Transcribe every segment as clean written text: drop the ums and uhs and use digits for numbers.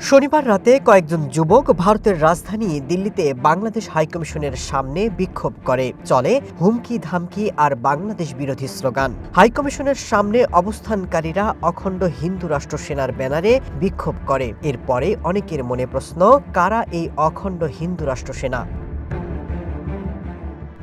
শনিবার রাতে কয়েকজন যুবক ভারতের রাজধানী দিল্লিতে বাংলাদেশ হাইকমিশনের সামনে বিক্ষোভ করে। চলে হুমকি ধামকি আর বাংলাদেশ বিরোধী স্লোগান। হাইকমিশনের সামনে অবস্থানকারীরা অখণ্ড হিন্দু রাষ্ট্র সেনার ব্যানারে বিক্ষোভ করে। এরপরে অনেকের মনে প্রশ্ন, কারা এই অখণ্ড হিন্দু রাষ্ট্র সেনা?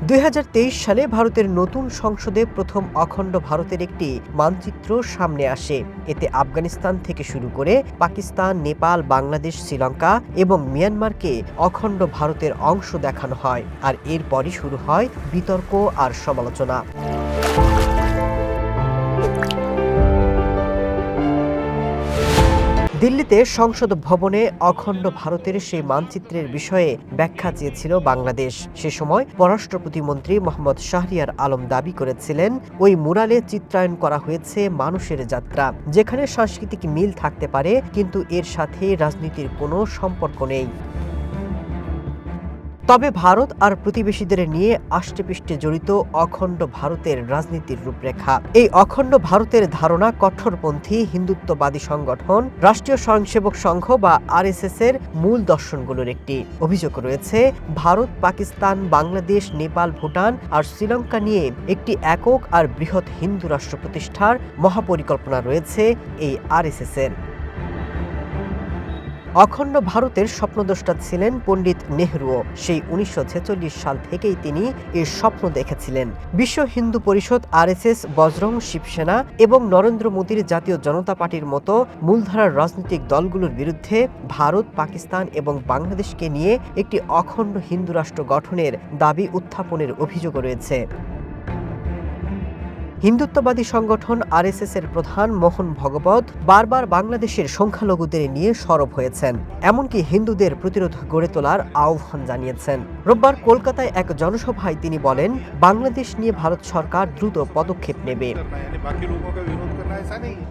২০২৩ সালে ভারতের নতুন সংসদে প্রথম অখণ্ড ভারতের একটি মানচিত্র সামনে আসে। এতে আফগানিস্তান থেকে শুরু করে পাকিস্তান, নেপাল, বাংলাদেশ, শ্রীলঙ্কা এবং মিয়ানমারকে অখণ্ড ভারতের অংশ দেখানো হয়। আর এরপরই শুরু হয় বিতর্ক আর সমালোচনা। দিল্লিতে সংসদ ভবনে অখণ্ড ভারতের সেই মানচিত্রের বিষয়ে ব্যাখ্যা চেয়েছিল বাংলাদেশ। সে সময় পররাষ্ট্র প্রতিমন্ত্রী মোহাম্মদ শাহরিয়ার আলম দাবি করেছিলেন, ওই মুরালে চিত্রায়ন করা হয়েছে মানুষের যাত্রা, যেখানে সাংস্কৃতিক মিল থাকতে পারে, কিন্তু এর সাথে রাজনীতির কোনো সম্পর্ক নেই। তবে ভারত আর প্রতিবেশীদের নিয়ে আষ্টেপৃষ্ঠে জড়িত অখণ্ড ভারতের রাজনীতির রূপরেখা। এই অখণ্ড ভারতের ধারণা কট্টরপন্থী হিন্দুত্ববাদী সংগঠন রাষ্ট্রীয় স্বয়ংসেবক সংঘ বা আরএসএস এর মূল দর্শনগুলোর একটি। অভিযোগ রয়েছে, ভারত, পাকিস্তান, বাংলাদেশ, নেপাল, ভুটান আর শ্রীলঙ্কা নিয়ে একটি একক আর বৃহৎ হিন্দু রাষ্ট্র প্রতিষ্ঠার মহাপরিকল্পনা রয়েছে এই আরএসএস এর। অখণ্ড ভারতের স্বপ্নদ্রষ্টা ছিলেন পণ্ডিত নেহরুও। সেই ১৯৪৬ সাল থেকেই তিনি এর স্বপ্ন দেখেছিলেন। বিশ্ব হিন্দু পরিষদ, আরএসএস, বজরং, শিবসেনা এবং নরেন্দ্র মোদীর জাতীয় জনতা পার্টির মতো মূলধারার রাজনৈতিক দলগুলোর বিরুদ্ধে ভারত, পাকিস্তান এবং বাংলাদেশকে নিয়ে একটি অখণ্ড হিন্দু রাষ্ট্র গঠনের দাবি উত্থাপনের অভিযোগ রয়েছে। হিন্দুত্ববাদী সংগঠন আরএসএস এর প্রধান মোহন ভগবত বারবার বাংলাদেশের সংখ্যালঘুদের নিয়ে সরব হয়েছেন, এমনকি হিন্দুদের প্রতিরোধ গড়ে তোলার আহ্বান জানিয়েছেন। রোববার কলকাতায় এক জনসভায় তিনি বলেন, বাংলাদেশ নিয়ে ভারত সরকার দ্রুত পদক্ষেপ নেবে।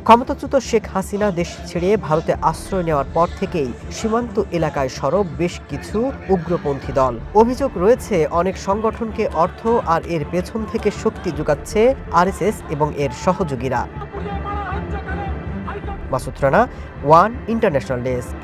ক্ষমতাচ্যুত শেখ হাসিনা দেশ ছেড়ে ভারতে আশ্রয় নেওয়ার পর থেকেই সীমান্ত এলাকায় সরব বেশ কিছু উগ্রপন্থী দল। অভিযোগ রয়েছে, অনেক সংগঠনকে অর্থ আর এর পেছন থেকে শক্তি যোগাচ্ছে আরএসএস এবং এর সহযোগীরা। Masud Rana, one international desk.